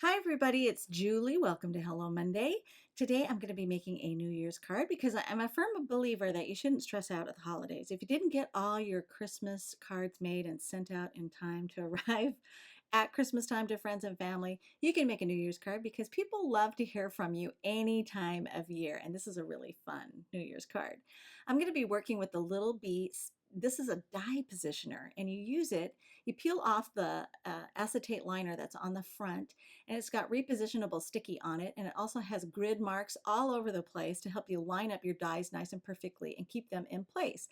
Hi, everybody. It's Julie. Welcome to Hello Monday. Today, I'm going to be making a New Year's card because I'm a firm believer that you shouldn't stress out at the holidays. If you didn't get all your Christmas cards made and sent out in time to arrive at Christmas time to friends and family, you can make a New Year's card because people love to hear from you any time of year. And this is a really fun New Year's card. I'm going to be working with the Little Bee. This is a die positioner, and you use it. You peel off the acetate liner that's on the front, and it's got repositionable sticky on it, and it also has grid marks all over the place to help you line up your dies nice and perfectly and keep them in place.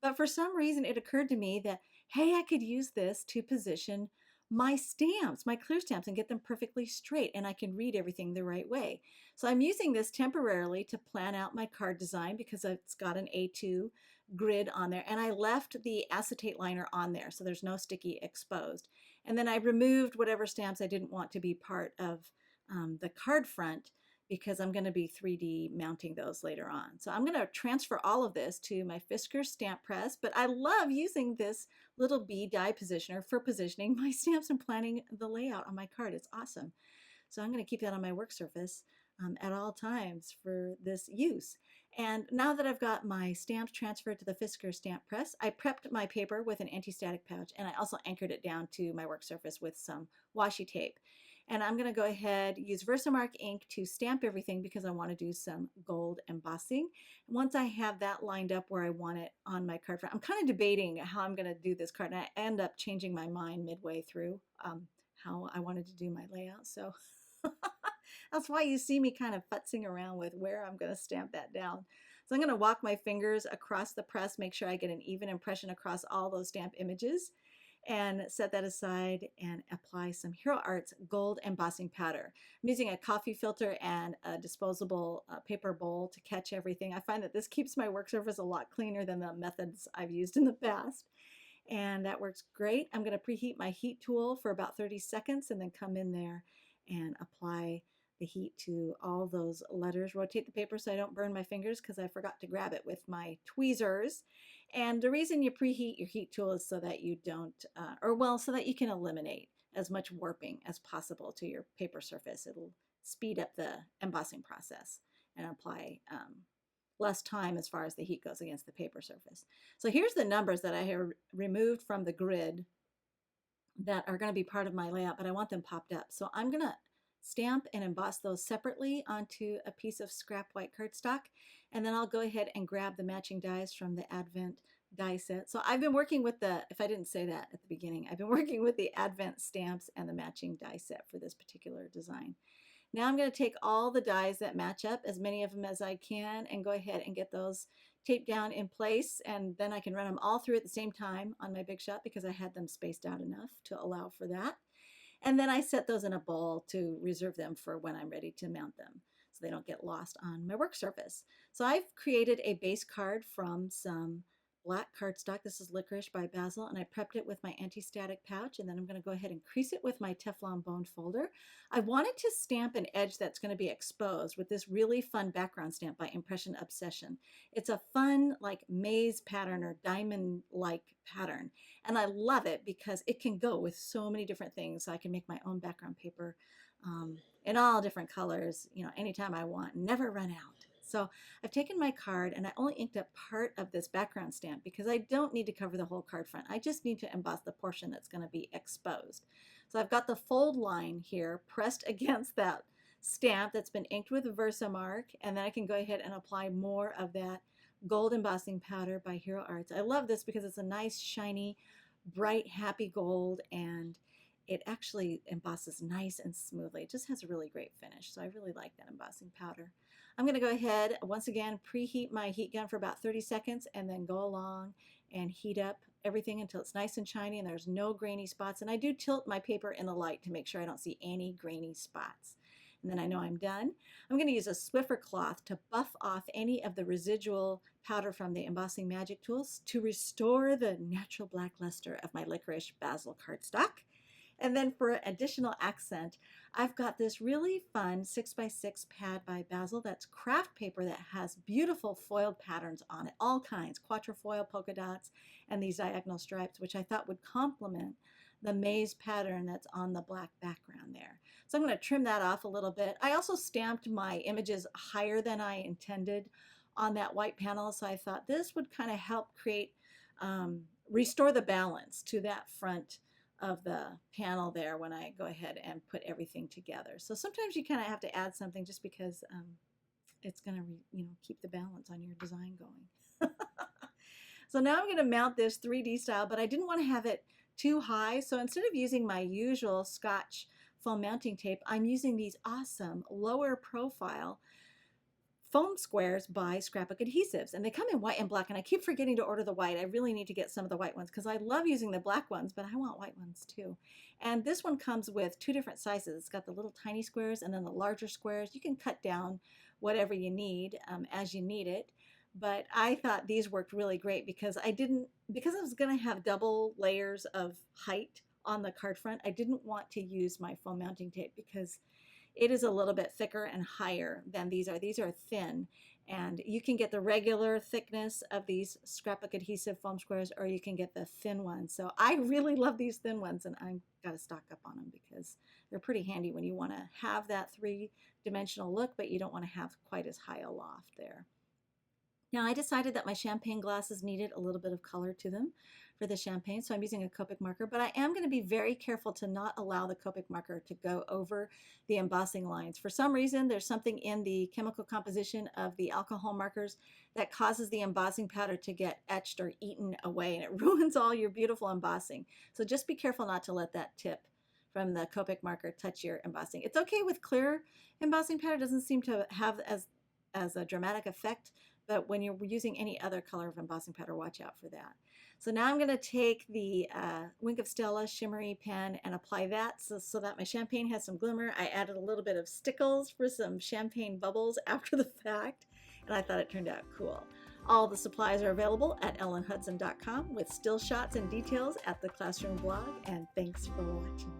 But for some reason, it occurred to me that, hey, I could use this to position my stamps, my clear stamps, and get them perfectly straight, and I can read everything the right way. So I'm using this temporarily to plan out my card design because it's got an A2 grid on there, and I left the acetate liner on there, so there's no sticky exposed. And then I removed whatever stamps I didn't want to be part of the card front because I'm going to be 3D mounting those later on. So I'm going to transfer all of this to my Fisker stamp press, but I love using this Little Bee die positioner for positioning my stamps and planning the layout on my card. It's awesome. So I'm going to keep that on my work surface at all times for this use. And now that I've got my stamps transferred to the Fisker stamp press, I prepped my paper with an anti-static pouch, and I also anchored it down to my work surface with some washi tape. And I'm going to go ahead, use Versamark ink to stamp everything because I want to do some gold embossing. Once I have that lined up where I want it on my card front, I'm kind of debating how I'm going to do this card, and I end up changing my mind midway through how I wanted to do my layout. So that's why you see me kind of futzing around with where I'm going to stamp that down. So I'm going to walk my fingers across the press, make sure I get an even impression across all those stamp images, and set that aside and apply some Hero Arts gold embossing powder. I'm using a coffee filter and a disposable paper bowl to catch everything. I find that this keeps my work surface a lot cleaner than the methods I've used in the past. And that works great. I'm going to preheat my heat tool for about 30 seconds and then come in there and apply the heat to all those letters. Rotate the paper so I don't burn my fingers because I forgot to grab it with my tweezers. And the reason you preheat your heat tool is so that you don't, so that you can eliminate as much warping as possible to your paper surface. It'll speed up the embossing process and apply less time as far as the heat goes against the paper surface. So here's the numbers that I have removed from the grid that are going to be part of my layout, but I want them popped up. So I'm going to stamp and emboss those separately onto a piece of scrap white cardstock, and then I'll go ahead and grab the matching dies from the Advent die set. So I've been working with if I didn't say that at the beginning, I've been working with the Advent stamps and the matching die set for this particular design. Now I'm going to take all the dies that match up, as many of them as I can, and go ahead and get those taped down in place, and then I can run them all through at the same time on my Big Shot because I had them spaced out enough to allow for that. And then I set those in a bowl to reserve them for when I'm ready to mount them so they don't get lost on my work surface. So I've created a base card from some black cardstock. This is Licorice by Basil, and I prepped it with my anti-static pouch, and then I'm going to go ahead and crease it with my Teflon bone folder. I wanted to stamp an edge that's going to be exposed with this really fun background stamp by Impression Obsession. It's a fun like maze pattern or diamond-like pattern, and I love it because it can go with so many different things. So I can make my own background paper in all different colors, anytime I want, never run out. So I've taken my card and I only inked up part of this background stamp because I don't need to cover the whole card front. I just need to emboss the portion that's going to be exposed. So I've got the fold line here pressed against that stamp that's been inked with Versamark, and then I can go ahead and apply more of that gold embossing powder by Hero Arts. I love this because it's a nice, shiny, bright, happy gold, and it actually embosses nice and smoothly. It just has a really great finish, so I really like that embossing powder. I'm going to go ahead, once again, preheat my heat gun for about 30 seconds and then go along and heat up everything until it's nice and shiny and there's no grainy spots. And I do tilt my paper in the light to make sure I don't see any grainy spots. And then I know I'm done. I'm going to use a Swiffer cloth to buff off any of the residual powder from the embossing magic tools to restore the natural black luster of my Licorice Basil cardstock. And then for additional accent, I've got this really fun 6x6 pad by Basil that's craft paper that has beautiful foiled patterns on it, all kinds, quatrefoil, polka dots, and these diagonal stripes, which I thought would complement the maze pattern that's on the black background there. So I'm going to trim that off a little bit. I also stamped my images higher than I intended on that white panel. So I thought this would kind of help create, restore the balance to that front of the panel there when I go ahead and put everything together. So sometimes you kind of have to add something just because it's going to, keep the balance on your design going. So now I'm going to mount this 3D style, but I didn't want to have it too high. So instead of using my usual Scotch foam mounting tape, I'm using these awesome lower profile foam squares by Scrapbook Adhesives, and they come in white and black, and I keep forgetting to order the white. I really need to get some of the white ones because I love using the black ones, but I want white ones too. And this one comes with 2 different sizes. It's got the little tiny squares and then the larger squares. You can cut down whatever you need as you need it, but I thought these worked really great because I was going to have double layers of height on the card front. I didn't want to use my foam mounting tape because it is a little bit thicker and higher than these are. These are thin, and you can get the regular thickness of these Scrapbook Adhesive foam squares, or you can get the thin ones. So I really love these thin ones, and I've got to stock up on them because they're pretty handy when you want to have that 3-dimensional look, but you don't want to have quite as high a loft there. Now I decided that my champagne glasses needed a little bit of color to them for the champagne, so I'm using a Copic marker, but I am going to be very careful to not allow the Copic marker to go over the embossing lines. For some reason, there's something in the chemical composition of the alcohol markers that causes the embossing powder to get etched or eaten away, and it ruins all your beautiful embossing. So just be careful not to let that tip from the Copic marker touch your embossing. It's okay with clear embossing powder, it doesn't seem to have as a dramatic effect, but when you're using any other color of embossing powder, watch out for that. So now I'm going to take the Wink of Stella shimmery pen and apply that so that my champagne has some glimmer. I added a little bit of stickles for some champagne bubbles after the fact, and I thought it turned out cool. All the supplies are available at ellenhutson.com with still shots and details at the Classroom blog, and thanks for watching.